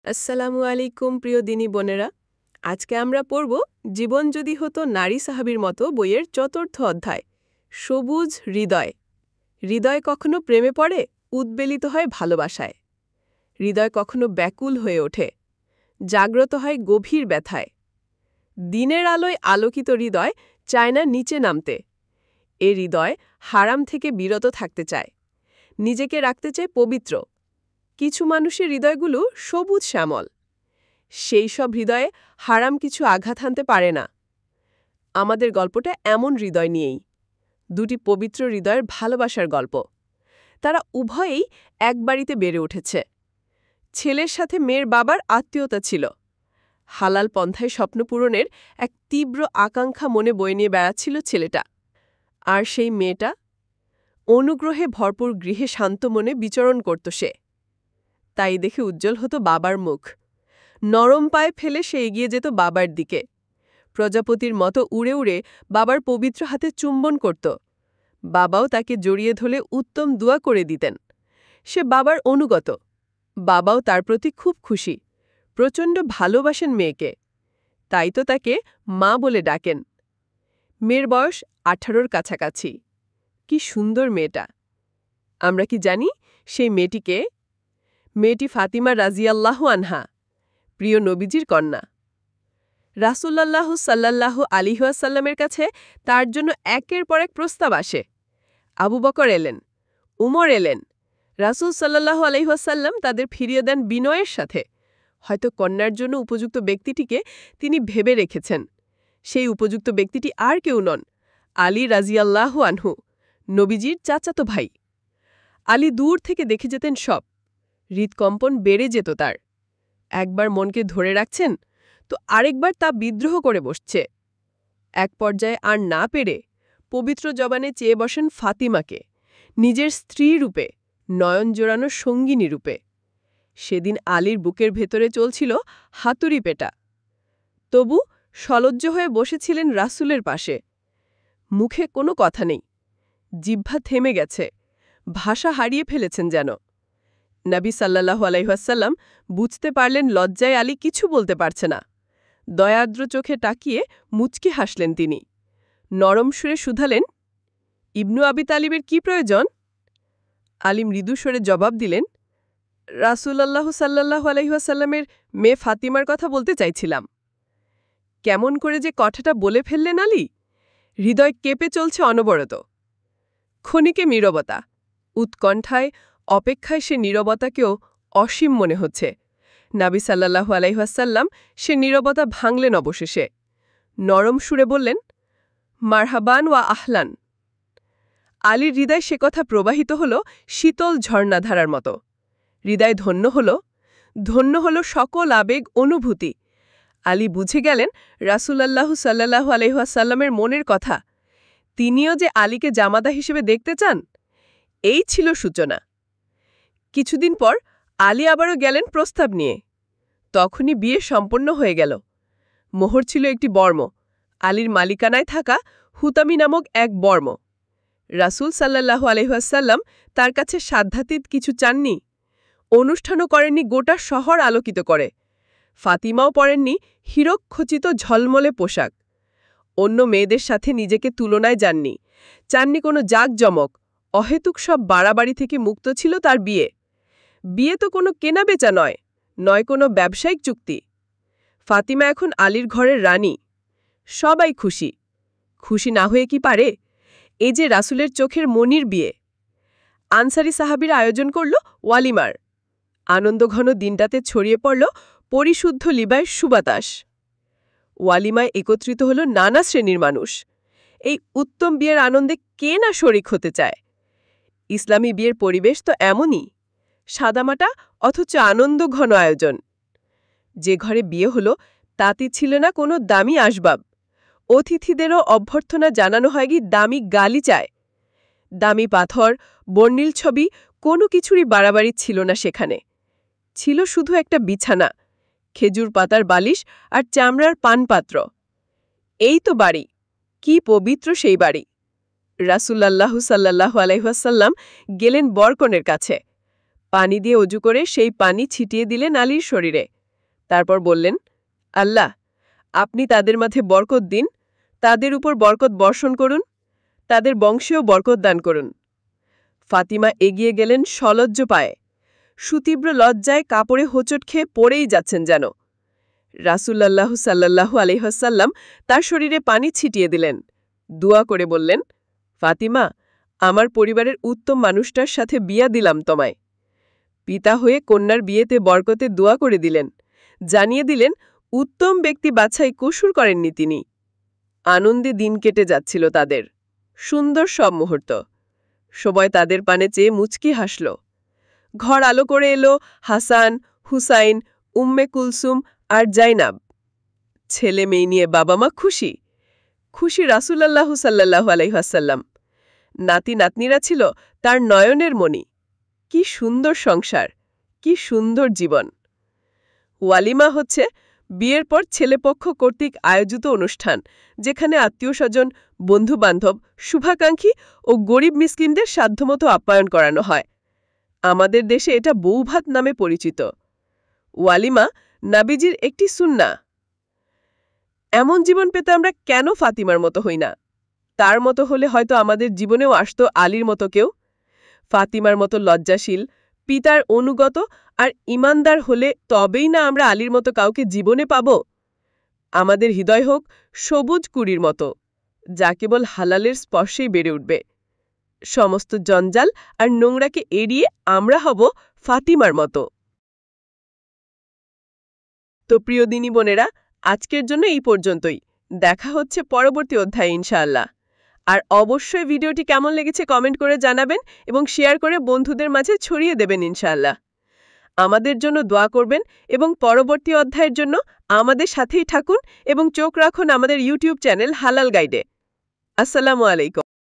আসসালামু আলাইকুম প্রিয় দিনী বোনেরা। আজকে আমরা পড়ব জীবন যদি হতো নারী সাহাবীর মতো বইয়ের চতুর্থ অধ্যায়, সবুজ হৃদয়। হৃদয় কখনো প্রেমে পড়ে, উদ্বেলিত হয় ভালোবাসায়। হৃদয় কখনো ব্যাকুল হয়ে ওঠে, জাগ্রত হয় গভীর ব্যথায়। দিনের আলোয় আলোকিত হৃদয় চায় না নিচে নামতে। এ হৃদয় হারাম থেকে বিরত থাকতে চায়, নিজেকে রাখতে চায় পবিত্র। কিছু মানুষের হৃদয়গুলো সবুজ শ্যামল, সেই সব হৃদয়ে হারাম কিছু আঘাত হানতে পারে না। আমাদের গল্পটা এমন হৃদয় নিয়েই, দুটি পবিত্র হৃদয়ের ভালোবাসার গল্প। তারা উভয়েই এক বাড়িতে বেড়ে উঠেছে। ছেলের সাথে মেয়ের বাবার আত্মীয়তা ছিল। হালাল পন্থায় স্বপ্ন পূরণের এক তীব্র আকাঙ্ক্ষা মনে বয়ে নিয়ে বেড়াচ্ছিল ছেলেটা। আর সেই মেয়েটা অনুগ্রহে ভরপুর গৃহে শান্ত মনে বিচরণ করত সে। তাই দেখে উজ্জ্বল হতো বাবার মুখ। নরম পায়ে ফেলে সে এগিয়ে যেত বাবার দিকে। প্রজাপতির মতো উড়ে উড়ে বাবার পবিত্র হাতে চুম্বন করত। বাবাও তাকে জড়িয়ে ধরে উত্তম দোয়া করে দিতেন। সে বাবার অনুগত। বাবাও তার প্রতি খুব খুশি, প্রচণ্ড ভালোবাসেন মেয়েকে। তাই তো তাকে মা বলে ডাকেন। মেয়ের বয়স 18-র কাছাকাছি। কি সুন্দর মেয়েটা! আমরা কি জানি সেই মেয়েটিকে? মেয়েটি ফাতিমা রাজিয়াল্লাহু আনহা, প্রিয় নবীজির কন্যা। রাসূলুল্লাহ সাল্লাল্লাহু আলাইহি ওয়াসাল্লামের কাছে তার জন্য একের পর এক প্রস্তাব আসে। আবু বকর এলেন, উমর এলেন। রাসূল সাল্লাল্লাহু আলাইহি ওয়াসাল্লাম তাদের ফিরিয়ে দেন বিনয়ের সাথে। হয়তো কন্যার জন্য উপযুক্ত ব্যক্তিটিকে তিনি ভেবে রেখেছেন। সেই উপযুক্ত ব্যক্তিটি আর কেউ নন, আলী রাজিয়াল্লাহু আনহু, নবীজির চাচাতো ভাই। আলী দূর থেকে দেখে যেতেন সব। হৃদকম্পন বেড়ে যেত তার। একবার মনকে ধরে রাখছেন, তো আরেকবার তা বিদ্রোহ করে বসছে। এক পর্যায়ে আর না পেরে পবিত্র জবানে চেয়ে বসেন ফাতিমাকে, নিজের স্ত্রী রূপে, নয়ন জোড়ানো সঙ্গিনী রূপে। সেদিন আলীর বুকের ভেতরে চলছিল হাতুড়ি পেটা। তবু সলজ্জ হয়ে বসেছিলেন রাসূলের পাশে। মুখে কোনো কথা নেই, জিহ্বা থেমে গেছে, ভাষা হারিয়ে ফেলেছেন যেন। নবী সাল্লাল্লাহু আলাইহি ওয়াসাল্লাম বুঝতে পারলেন লজ্জায় আলী কিছু বলতে পারছে না। দয়ার্দ্র চোখে তাকিয়ে মুচকি হাসলেন তিনি। নরম সুরে শুধালেন, ইবনু আবি তালিবের কি প্রয়োজন? আলী মৃদু স্বরে জবাব দিলেন, রাসূলুল্লাহ সাল্লাল্লাহু আলাইহি ওয়াসাল্লামের মেয়ে ফাতিমার কথা বলতে চাইছিলাম। কেমন করে যে কথাটা বলে ফেললেন আলী! হৃদয় কেঁপে চলছে অনবরত। ক্ষণিকে নীরবতা। উৎকণ্ঠায়, অপেক্ষায় সে নীরবতাকেও অসীম মনে হচ্ছে। নবী সাল্লাল্লাহু আলাইহি ওয়াসাল্লাম সে নীরবতা ভাঙলেন অবশেষে। নরম সুরে বললেন, মারহাবান ওয়া আহলান। আলীর হৃদয় সে কথা প্রবাহিত হল শীতল ঝর্ণাধারার মতো। হৃদয় ধন্য হল সকল আবেগ অনুভূতি। আলী বুঝে গেলেন রাসূলুল্লাহ সাল্লাল্লাহু আলাইহি ওয়াসাল্লামের মনের কথা। তিনিও যে আলীকে জামাতা হিসেবে দেখতে চান, এই ছিল সূচনা। কিছুদিন পর আলী আবারও গেলেন প্রস্তাব নিয়ে। তখনই বিয়ে সম্পন্ন হয়ে গেল। মোহর ছিল একটি বর্ম, আলীর মালিকানায় থাকা হুতামি নামক এক বর্ম। রাসূল সাল্লাল্লাহু আলাইহি ওয়াসাল্লাম তার কাছে সাধ্যাতীত কিছু চাননি। অনুষ্ঠানও করেননি গোটা শহর আলোকিত করে। ফাতিমাও পরেননি হীরক খচিত ঝলমলে পোশাক। অন্য মেয়েদের সাথে নিজেকে তুলনায় চাননি কোনো জাঁকজমক। অহেতুক সব বাড়াবাড়ি থেকে মুক্ত ছিল তার বিয়ে। বিয়ে তো কোনো কেনাবেচা নয় কোনো ব্যবসায়িক চুক্তি। ফাতিমা এখন আলীর ঘরের রানী। সবাই খুশি না হয়ে কি পারে? এ যে রাসূলের চোখের মনির বিয়ে। আনসারী সাহাবীরা আয়োজন করল ওয়ালিমার। আনন্দঘন দিনটাতে ছড়িয়ে পড়ল পরিশুদ্ধ লিবায় সুবাতাস। ওয়ালিমায় একত্রিত হল নানা শ্রেণীর মানুষ। এই উত্তম বিয়ের আনন্দে কে না শরিক হতে চায়? ইসলামী বিয়ের পরিবেশ তো এমনই, সাদামাটা অথচ আনন্দঘন আয়োজন। যে ঘরে বিয়ে হল তাতে ছিল না কোনো দামি আসবাব। অতিথিদেরও অভ্যর্থনা জানানো হয় কি দামি গালিচায়। দামি পাথর, বর্ণিল ছবি, কোনো কিছুরই বাড়াবাড়ি ছিল না সেখানে। ছিল শুধু একটা বিছানা, খেজুর পাতার বালিশ আর চামড়ার পানপাত্র। এই তো বাড়ি, কি পবিত্র সেই বাড়ি! রাসূলুল্লাহ সাল্লাল্লাহু আলাইহি ওয়াসাল্লাম গেলেন বরকনের কাছে। পানি দিয়ে অজু করে সেই পানি ছিটিয়ে দিলেন আলীর শরীরে। তারপর বললেন, আল্লাহ, আপনি তাদের মাঝে বরকত দিন, তাদের উপর বরকত বর্ষণ করুন, তাদের বংশেও বরকত দান করুন। ফাতিমা এগিয়ে গেলেন সলজ্জ পায়ে, সুতীব্র লজ্জায় কাপড়ে হোঁচট খেয়ে পড়েই যাচ্ছেন যেন। রাসূলুল্লাহ সাল্লাল্লাহু আলাইহি ওয়াসাল্লাম তার শরীরে পানি ছিটিয়ে দিলেন, দোয়া করে বললেন, ফাতিমা, আমার পরিবারের উত্তম মানুষটার সাথে বিয়া দিলাম তোমায়। পিতা হয়ে কন্যার বিয়েতে বরকতে দোয়া করে দিলেন, জানিয়ে দিলেন উত্তম ব্যক্তি বাছাই কসুর করেননি তিনি। আনন্দে দিন কেটে যাচ্ছিল তাদের, সুন্দর সব মুহূর্ত। সবাই তাদের পানে চেয়ে মুচকি হাসল। ঘর আলো করে এলো হাসান, হুসাইন, উম্মে কুলসুম আর জাইনাব। ছেলে মেয়ে নিয়ে বাবা মা খুশি, খুশি রাসূলুল্লাহ সাল্লাল্লাহু আলাইহি ওয়াসাল্লাম। নাতি নাতনিরা ছিল তার নয়নের মণি। কি সুন্দর সংসার, কি সুন্দর জীবন। ওয়ালিমা হচ্ছে বিয়ের পর ছেলেপক্ষ কর্তৃক আয়োজিত অনুষ্ঠান, যেখানে আত্মীয়স্বজন, বন্ধুবান্ধব, শুভাকাঙ্ক্ষী ও গরিব মিসকিনদের সাধ্যমতো আপ্যায়ন করানো হয়। আমাদের দেশে এটা বৌভাত নামে পরিচিত। ওয়ালিমা নাবিজির একটি সুন্নাহ। এমন জীবন পেতে আমরা কেন ফাতিমার মতো হই না? তার মতো হলে হয়তো আমাদের জীবনেও আসতো আলীর মতো কেউ। ফাতিমার মতো লজ্জাশীল, পিতার অনুগত আর ইমানদার হলে তবেই না আমরা আলীর মতো কাউকে জীবনে পাব। আমাদের হৃদয় হোক সবুজ কুড়ির মতো, যা কেবল হালালের স্পর্শেই বেড়ে উঠবে। সমস্ত জঞ্জাল আর নোংরাকে এড়িয়ে আমরা হব ফাতিমার মতো। তো প্রিয় দিনী বোনেরা, আজকের জন্য এই পর্যন্তই। দেখা হচ্ছে পরবর্তী অধ্যায়ে ইনশাআল্লাহ। আর অবশ্যই ভিডিওটি কেমন লেগেছে কমেন্ট করে জানাবেন এবং শেয়ার করে বন্ধুদের মাঝে ছড়িয়ে দেবেন ইনশাআল্লাহ। আমাদের জন্য দোয়া করবেন এবং পরবর্তী অধ্যায়ের জন্য আমাদের সাথেই থাকুন এবং চোখ রাখুন আমাদের ইউটিউব চ্যানেল হালাল গাইডে। আসসালামু আলাইকুম।